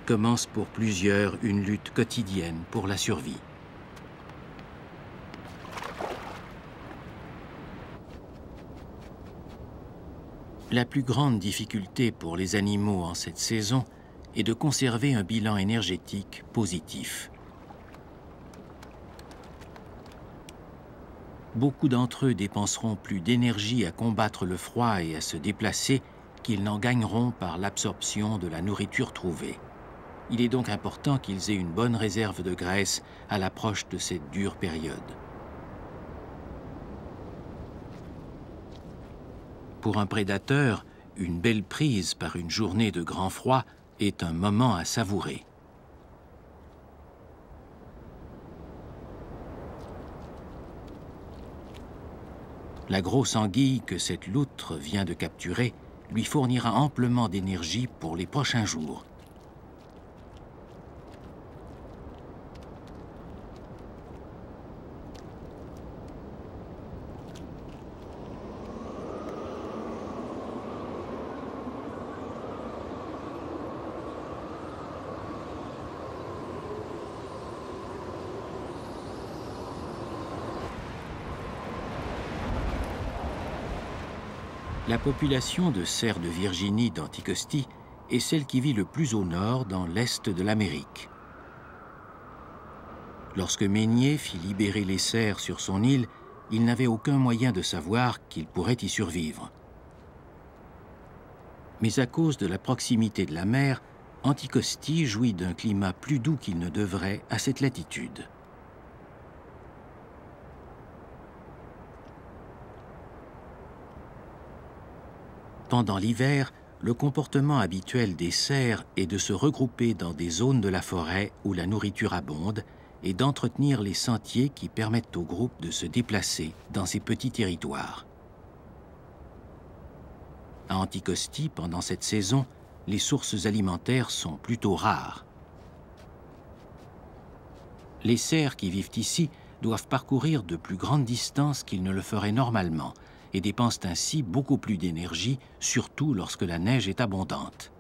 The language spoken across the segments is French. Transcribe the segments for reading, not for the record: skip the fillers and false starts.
commence pour plusieurs une lutte quotidienne pour la survie. La plus grande difficulté pour les animaux en cette saison est de conserver un bilan énergétique positif. Beaucoup d'entre eux dépenseront plus d'énergie à combattre le froid et à se déplacer qu'ils n'en gagneront par l'absorption de la nourriture trouvée. Il est donc important qu'ils aient une bonne réserve de graisse à l'approche de cette dure période. Pour un prédateur, une belle prise par une journée de grand froid est un moment à savourer. La grosse anguille que cette loutre vient de capturer lui fournira amplement d'énergie pour les prochains jours. La population de cerfs de Virginie d'Anticosti est celle qui vit le plus au nord, dans l'est de l'Amérique. Lorsque Meignier fit libérer les cerfs sur son île, il n'avait aucun moyen de savoir qu'ils pourraient y survivre. Mais à cause de la proximité de la mer, Anticosti jouit d'un climat plus doux qu'il ne devrait à cette latitude. Pendant l'hiver, le comportement habituel des cerfs est de se regrouper dans des zones de la forêt où la nourriture abonde et d'entretenir les sentiers qui permettent au groupe de se déplacer dans ces petits territoires. À Anticosti, pendant cette saison, les sources alimentaires sont plutôt rares. Les cerfs qui vivent ici doivent parcourir de plus grandes distances qu'ils ne le feraient normalement et dépensent ainsi beaucoup plus d'énergie, surtout lorsque la neige est abondante.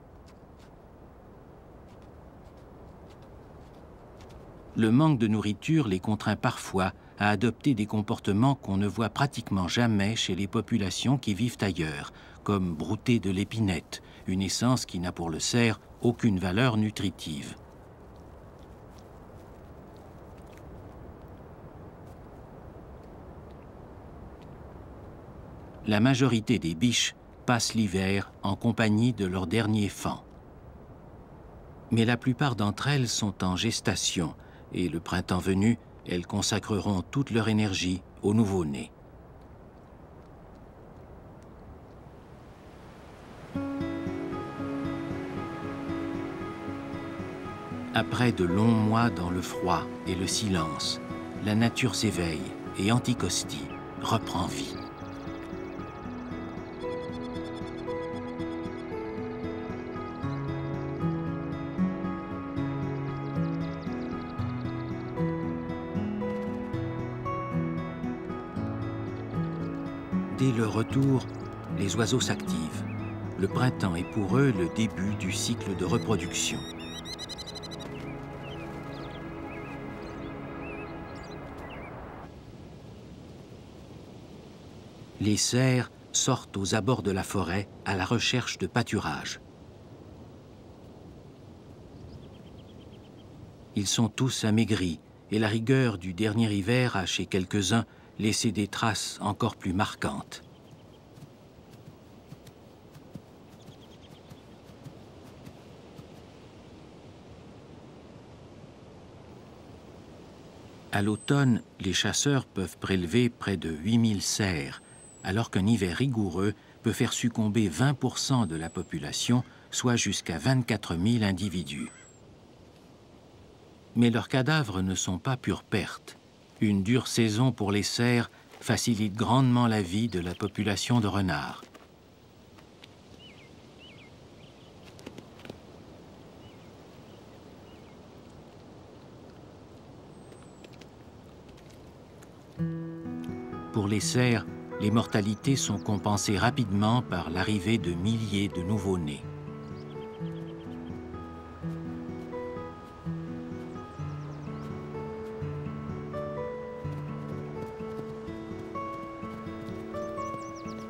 Le manque de nourriture les contraint parfois à adopter des comportements qu'on ne voit pratiquement jamais chez les populations qui vivent ailleurs, comme brouter de l'épinette, une essence qui n'a pour le cerf aucune valeur nutritive. La majorité des biches passent l'hiver en compagnie de leurs derniers faons. Mais la plupart d'entre elles sont en gestation et le printemps venu, elles consacreront toute leur énergie au nouveau-né. Après de longs mois dans le froid et le silence, la nature s'éveille et Anticosti reprend vie. Dès leur retour, les oiseaux s'activent. Le printemps est pour eux le début du cycle de reproduction. Les cerfs sortent aux abords de la forêt à la recherche de pâturage. Ils sont tous amaigris et la rigueur du dernier hiver a chez quelques-uns laissé des traces encore plus marquantes. À l'automne, les chasseurs peuvent prélever près de 8000 cerfs, alors qu'un hiver rigoureux peut faire succomber 20% de la population, soit jusqu'à 24 000 individus. Mais leurs cadavres ne sont pas pure perte. Une dure saison pour les cerfs facilite grandement la vie de la population de renards. Pour les cerfs, les mortalités sont compensées rapidement par l'arrivée de milliers de nouveau-nés.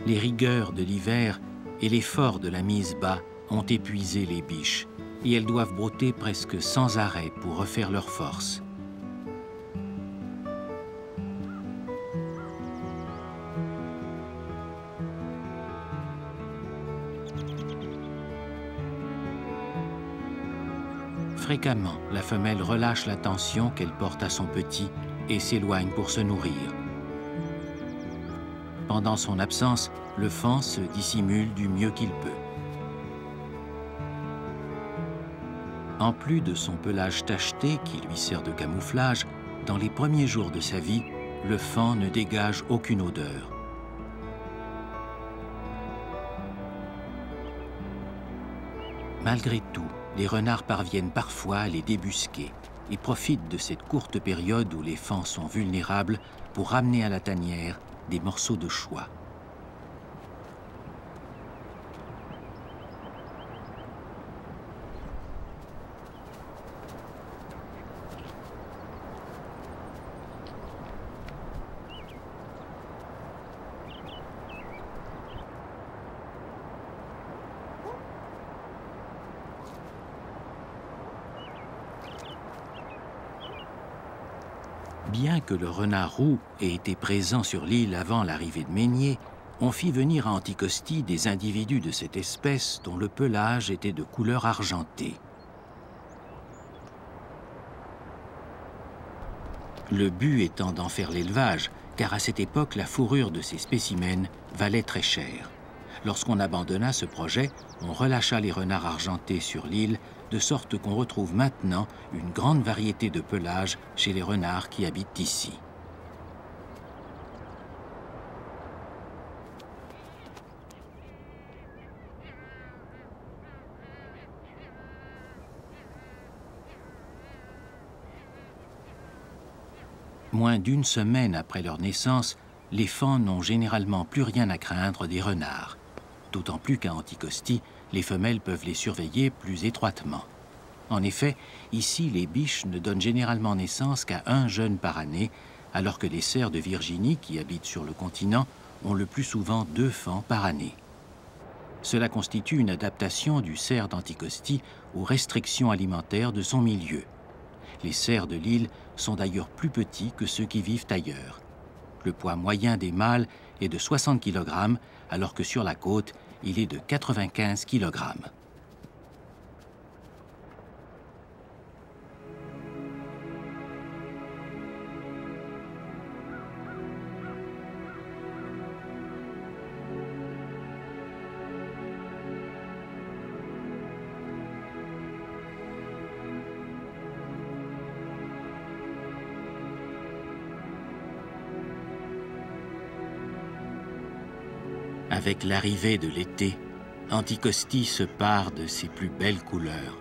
Les rigueurs de l'hiver et l'effort de la mise bas ont épuisé les biches et elles doivent brouter presque sans arrêt pour refaire leurs forces. Fréquemment, la femelle relâche l'attention qu'elle porte à son petit et s'éloigne pour se nourrir. Pendant son absence, le faon se dissimule du mieux qu'il peut. En plus de son pelage tacheté qui lui sert de camouflage, dans les premiers jours de sa vie, le faon ne dégage aucune odeur. Malgré tout, les renards parviennent parfois à les débusquer et profitent de cette courte période où les faons sont vulnérables pour ramener à la tanière des morceaux de choix. Bien que le renard roux ait été présent sur l'île avant l'arrivée de Meignier, on fit venir à Anticosti des individus de cette espèce dont le pelage était de couleur argentée. Le but étant d'en faire l'élevage, car à cette époque la fourrure de ces spécimens valait très cher. Lorsqu'on abandonna ce projet, on relâcha les renards argentés sur l'île, de sorte qu'on retrouve maintenant une grande variété de pelage chez les renards qui habitent ici. Moins d'une semaine après leur naissance, les faons n'ont généralement plus rien à craindre des renards. D'autant plus qu'à Anticosti, les femelles peuvent les surveiller plus étroitement. En effet, ici, les biches ne donnent généralement naissance qu'à un jeune par année, alors que les cerfs de Virginie, qui habitent sur le continent, ont le plus souvent 2 faons par année. Cela constitue une adaptation du cerf d'Anticosti aux restrictions alimentaires de son milieu. Les cerfs de l'île sont d'ailleurs plus petits que ceux qui vivent ailleurs. Le poids moyen des mâles est de 60 kg, alors que sur la côte, il est de 95 kg. Avec l'arrivée de l'été, Anticosti se pare de ses plus belles couleurs.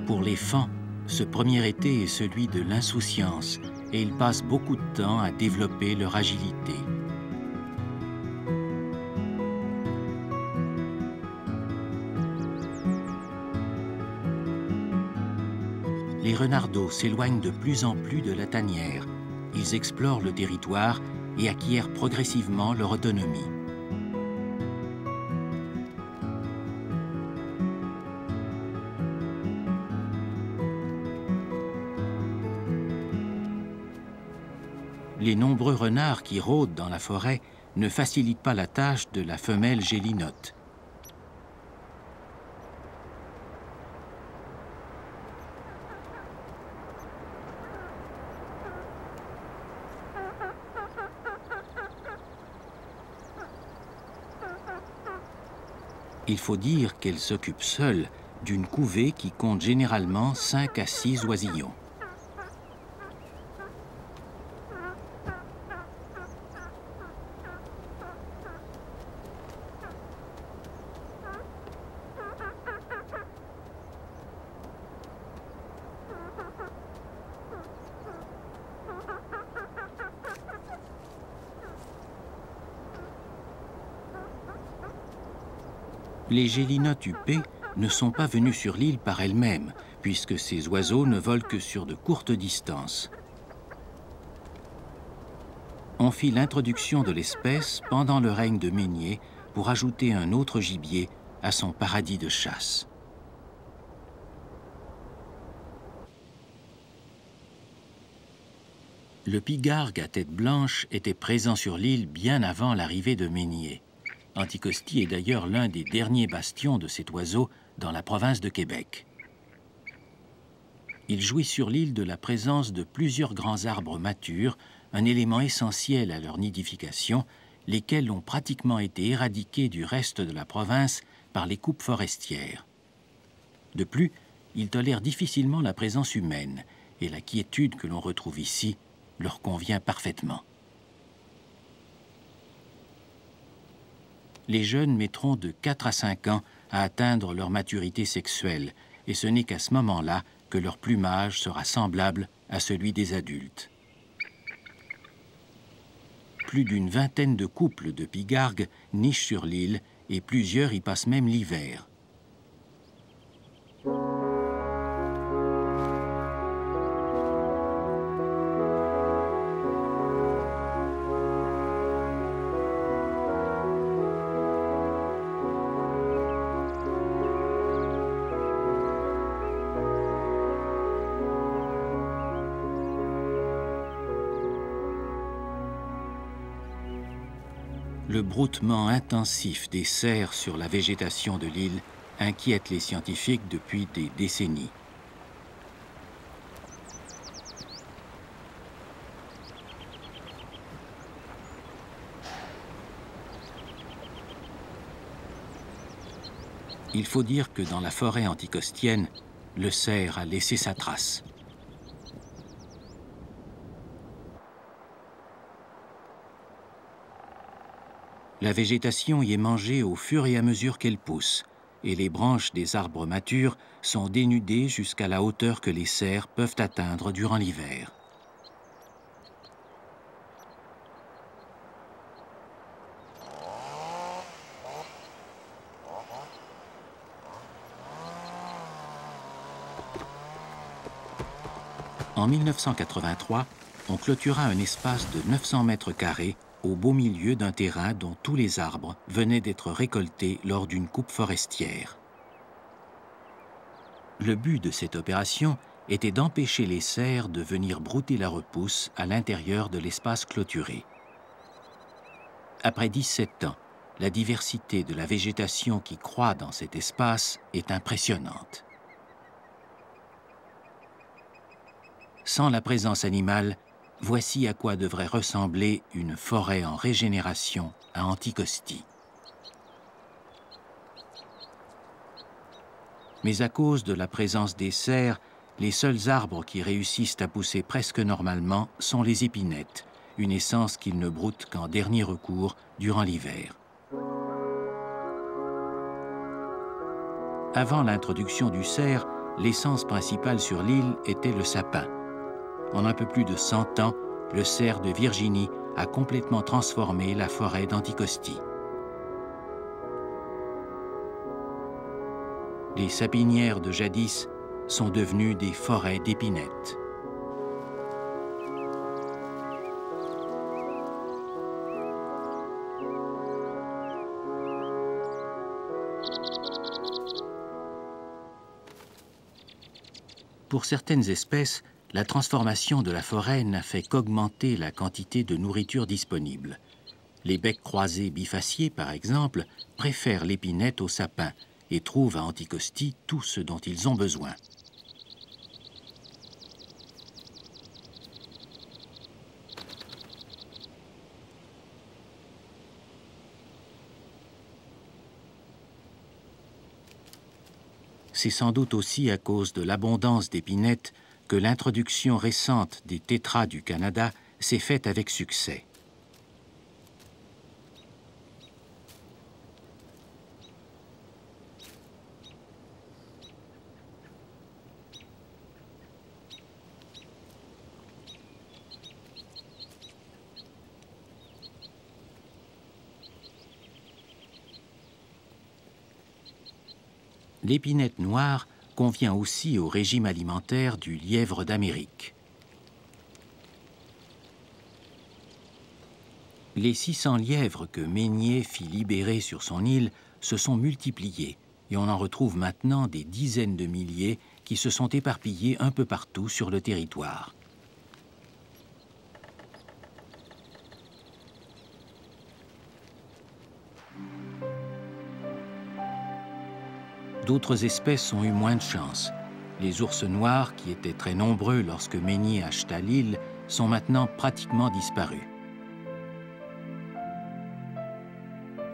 Pour les faons, ce premier été est celui de l'insouciance et ils passent beaucoup de temps à développer leur agilité. Les renardeaux s'éloignent de plus en plus de la tanière. Ils explorent le territoire et acquièrent progressivement leur autonomie. Les nombreux renards qui rôdent dans la forêt ne facilitent pas la tâche de la femelle gélinote. Il faut dire qu'elle s'occupe seule d'une couvée qui compte généralement 5 à 6 oisillons. Les gélinotes huppées ne sont pas venues sur l'île par elles-mêmes, puisque ces oiseaux ne volent que sur de courtes distances. On fit l'introduction de l'espèce pendant le règne de Mégnier pour ajouter un autre gibier à son paradis de chasse. Le pigargue à tête blanche était présent sur l'île bien avant l'arrivée de Mégnier. Anticosti est d'ailleurs l'un des derniers bastions de cet oiseau dans la province de Québec. Il jouit sur l'île de la présence de plusieurs grands arbres matures, un élément essentiel à leur nidification, lesquels ont pratiquement été éradiqués du reste de la province par les coupes forestières. De plus, ils tolèrent difficilement la présence humaine, et la quiétude que l'on retrouve ici leur convient parfaitement. Les jeunes mettront de 4 à 5 ans à atteindre leur maturité sexuelle, et ce n'est qu'à ce moment-là que leur plumage sera semblable à celui des adultes. Plus d'une vingtaine de couples de pigargues nichent sur l'île et plusieurs y passent même l'hiver. Le broutement intensif des cerfs sur la végétation de l'île inquiète les scientifiques depuis des décennies. Il faut dire que dans la forêt anticostienne, le cerf a laissé sa trace. La végétation y est mangée au fur et à mesure qu'elle pousse, et les branches des arbres matures sont dénudées jusqu'à la hauteur que les cerfs peuvent atteindre durant l'hiver. En 1983, on clôtura un espace de 900 mètres carrés au beau milieu d'un terrain dont tous les arbres venaient d'être récoltés lors d'une coupe forestière. Le but de cette opération était d'empêcher les cerfs de venir brouter la repousse à l'intérieur de l'espace clôturé. Après 17 ans, la diversité de la végétation qui croît dans cet espace est impressionnante. Sans la présence animale, voici à quoi devrait ressembler une forêt en régénération à Anticosti. Mais à cause de la présence des cerfs, les seuls arbres qui réussissent à pousser presque normalement sont les épinettes, une essence qu'ils ne broutent qu'en dernier recours durant l'hiver. Avant l'introduction du cerf, l'essence principale sur l'île était le sapin. En un peu plus de 100 ans, le cerf de Virginie a complètement transformé la forêt d'Anticosti. Les sapinières de jadis sont devenues des forêts d'épinettes. Pour certaines espèces, la transformation de la forêt n'a fait qu'augmenter la quantité de nourriture disponible. Les becs croisés bifaciés, par exemple, préfèrent l'épinette au sapin et trouvent à Anticosti tout ce dont ils ont besoin. C'est sans doute aussi à cause de l'abondance d'épinettes que l'introduction récente des tétras du Canada s'est faite avec succès. L'épinette noire convient aussi au régime alimentaire du lièvre d'Amérique. Les 600 lièvres que Meignier fit libérer sur son île se sont multipliés et on en retrouve maintenant des dizaines de milliers qui se sont éparpillés un peu partout sur le territoire. D'autres espèces ont eu moins de chance. Les ours noirs, qui étaient très nombreux lorsque Meignier acheta l'île, sont maintenant pratiquement disparus.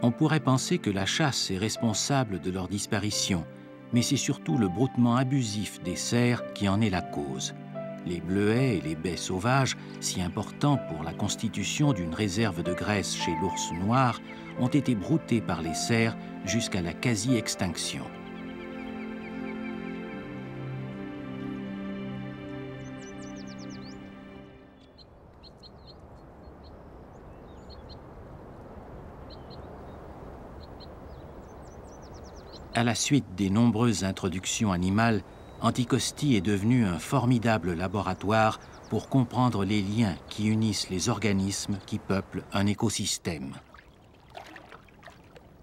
On pourrait penser que la chasse est responsable de leur disparition, mais c'est surtout le broutement abusif des cerfs qui en est la cause. Les bleuets et les baies sauvages, si importants pour la constitution d'une réserve de graisse chez l'ours noir, ont été broutés par les cerfs jusqu'à la quasi-extinction. À la suite des nombreuses introductions animales, Anticosti est devenu un formidable laboratoire pour comprendre les liens qui unissent les organismes qui peuplent un écosystème.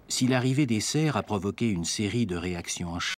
Si l'arrivée des cerfs a provoqué une série de réactions en chaîne,